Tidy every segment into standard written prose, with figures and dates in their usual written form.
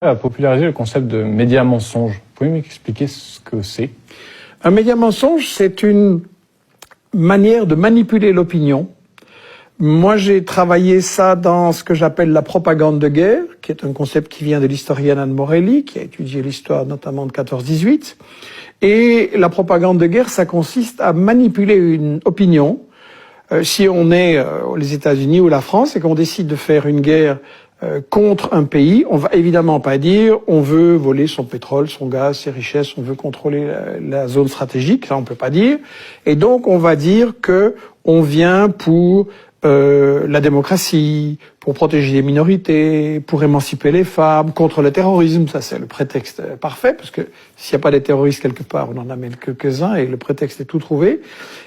A popularisé le concept de média mensonge. Vous pouvez m'expliquer ce que c'est? Un média mensonge, c'est une manière de manipuler l'opinion. Moi, j'ai travaillé ça dans ce que j'appelle la propagande de guerre, qui est un concept qui vient de l'historienne Anne Morelli, qui a étudié l'histoire notamment de 14-18. Et la propagande de guerre, ça consiste à manipuler une opinion. Si on est les États-Unis ou la France et qu'on décide de faire une guerre contre un pays, on va évidemment pas dire on veut voler son pétrole, son gaz, ses richesses, on veut contrôler la zone stratégique, ça on peut pas dire. Et donc on va dire que on vient pour la démocratie, pour protéger les minorités, pour émanciper les femmes, contre le terrorisme, ça c'est le prétexte parfait, parce que s'il n'y a pas des terroristes quelque part, on en amène quelques-uns et le prétexte est tout trouvé.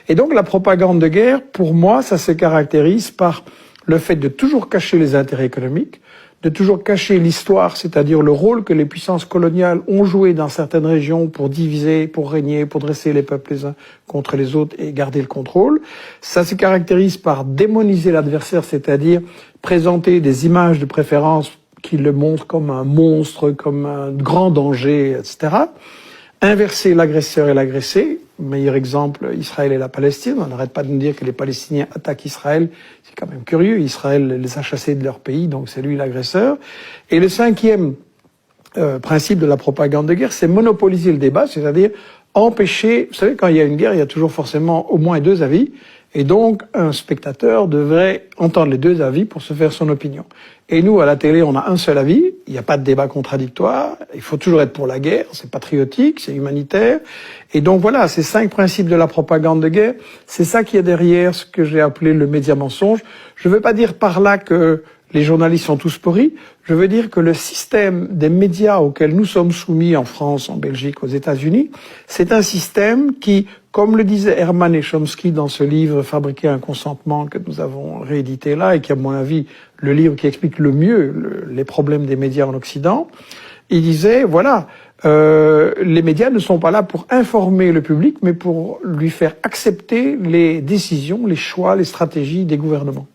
Et donc la propagande de guerre, pour moi, ça se caractérise par le fait de toujours cacher les intérêts économiques, de toujours cacher l'histoire, c'est-à-dire le rôle que les puissances coloniales ont joué dans certaines régions pour diviser, pour régner, pour dresser les peuples les uns contre les autres et garder le contrôle. Ça se caractérise par démoniser l'adversaire, c'est-à-dire présenter des images de préférence qui le montrent comme un monstre, comme un grand danger, etc. Inverser l'agresseur et l'agressé. Meilleur exemple, Israël et la Palestine. On n'arrête pas de nous dire que les Palestiniens attaquent Israël. C'est quand même curieux. Israël les a chassés de leur pays, donc c'est lui l'agresseur. Et le cinquième principe de la propagande de guerre, c'est monopoliser le débat, c'est-à-dire empêcher... Vous savez, quand il y a une guerre, il y a toujours forcément au moins deux avis. Et donc, un spectateur devrait entendre les deux avis pour se faire son opinion. Et nous, à la télé, on a un seul avis. Il n'y a pas de débat contradictoire. Il faut toujours être pour la guerre. C'est patriotique, c'est humanitaire. Et donc voilà, ces 5 principes de la propagande de guerre, c'est ça qui est derrière ce que j'ai appelé le média mensonge. Je ne veux pas dire par là que les journalistes sont tous pourris. Je veux dire que le système des médias auquel nous sommes soumis en France, en Belgique, aux États-Unis, c'est un système qui, comme le disait Herman et Chomsky dans ce livre « Fabriquer un consentement » que nous avons réédité là et qui, à mon avis, le livre qui explique le mieux les problèmes des médias en Occident, il disait, voilà, les médias ne sont pas là pour informer le public, mais pour lui faire accepter les décisions, les choix, les stratégies des gouvernements.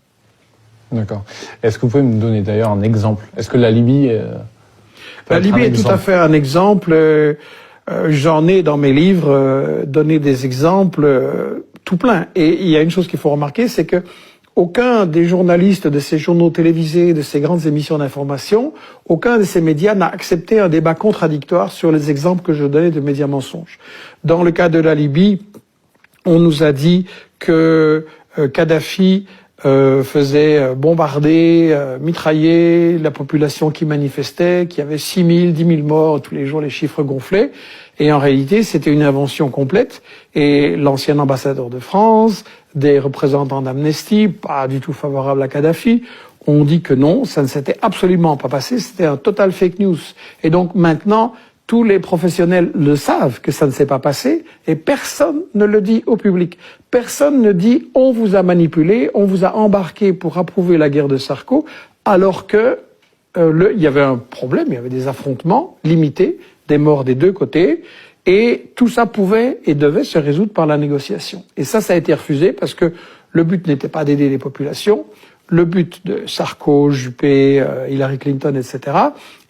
D'accord. Est-ce que vous pouvez me donner d'ailleurs un exemple? Est-ce que la Libye... La Libye est tout à fait un exemple. J'en ai dans mes livres donné des exemples tout plein. Et il y a une chose qu'il faut remarquer, c'est que aucun des journalistes de ces journaux télévisés, de ces grandes émissions d'information, aucun de ces médias n'a accepté un débat contradictoire sur les exemples que je donnais de médias mensonges. Dans le cas de la Libye, on nous a dit que Kadhafi faisait bombarder, mitrailler la population qui manifestait, qu'il y avait 6 000, 10 000 morts, tous les jours les chiffres gonflaient. Et en réalité, c'était une invention complète. Et l'ancien ambassadeur de France, des représentants d'Amnesty, pas du tout favorables à Kadhafi, ont dit que non, ça ne s'était absolument pas passé, c'était un total fake news. Et donc maintenant, tous les professionnels le savent que ça ne s'est pas passé et personne ne le dit au public. Personne ne dit « on vous a manipulé, on vous a embarqué pour approuver la guerre de Sarko » alors que il y avait un problème, il y avait des affrontements limités, des morts des deux côtés et tout ça pouvait et devait se résoudre par la négociation. Et ça a été refusé parce que le but n'était pas d'aider les populations. Le but de Sarko, Juppé, Hillary Clinton, etc.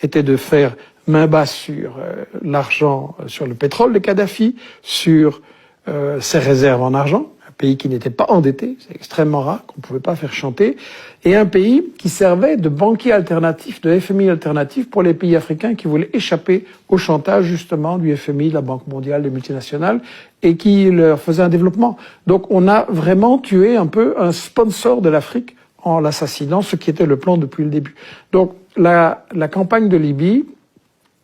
était de faire main basse sur l'argent, sur le pétrole de Kadhafi, sur ses réserves en argent, un pays qui n'était pas endetté, c'est extrêmement rare, qu'on ne pouvait pas faire chanter, et un pays qui servait de banquier alternatif, de FMI alternatif pour les pays africains qui voulaient échapper au chantage justement du FMI, de la Banque mondiale, des multinationales, et qui leur faisait un développement. Donc on a vraiment tué un peu un sponsor de l'Afrique en l'assassinant, ce qui était le plan depuis le début. Donc la campagne de Libye,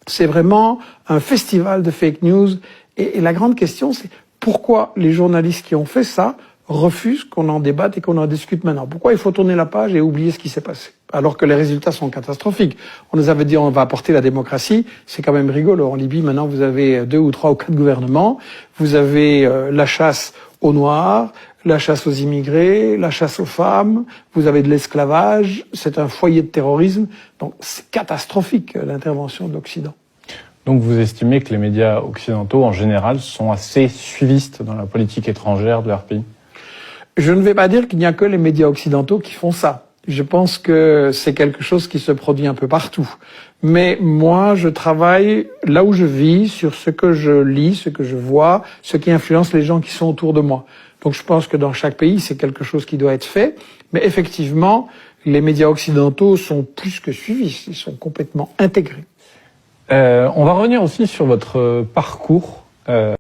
c'est vraiment un festival de fake news. Et la grande question, c'est pourquoi les journalistes qui ont fait ça refusent qu'on en débatte et qu'on en discute maintenant? Pourquoi il faut tourner la page et oublier ce qui s'est passé? Alors que les résultats sont catastrophiques. On nous avait dit on va apporter la démocratie. C'est quand même rigolo. En Libye, maintenant, vous avez 2 ou 3 ou 4 gouvernements. Vous avez la chasse aux Noirs, la chasse aux immigrés, la chasse aux femmes, vous avez de l'esclavage, c'est un foyer de terrorisme. Donc c'est catastrophique l'intervention de l'Occident. Donc vous estimez que les médias occidentaux en général sont assez suivistes dans la politique étrangère de leur pays? Je ne vais pas dire qu'il n'y a que les médias occidentaux qui font ça. Je pense que c'est quelque chose qui se produit un peu partout. Mais moi, je travaille là où je vis, sur ce que je lis, ce que je vois, ce qui influence les gens qui sont autour de moi. Donc je pense que dans chaque pays, c'est quelque chose qui doit être fait. Mais effectivement, les médias occidentaux sont plus que suivis, ils sont complètement intégrés. On va revenir aussi sur votre parcours.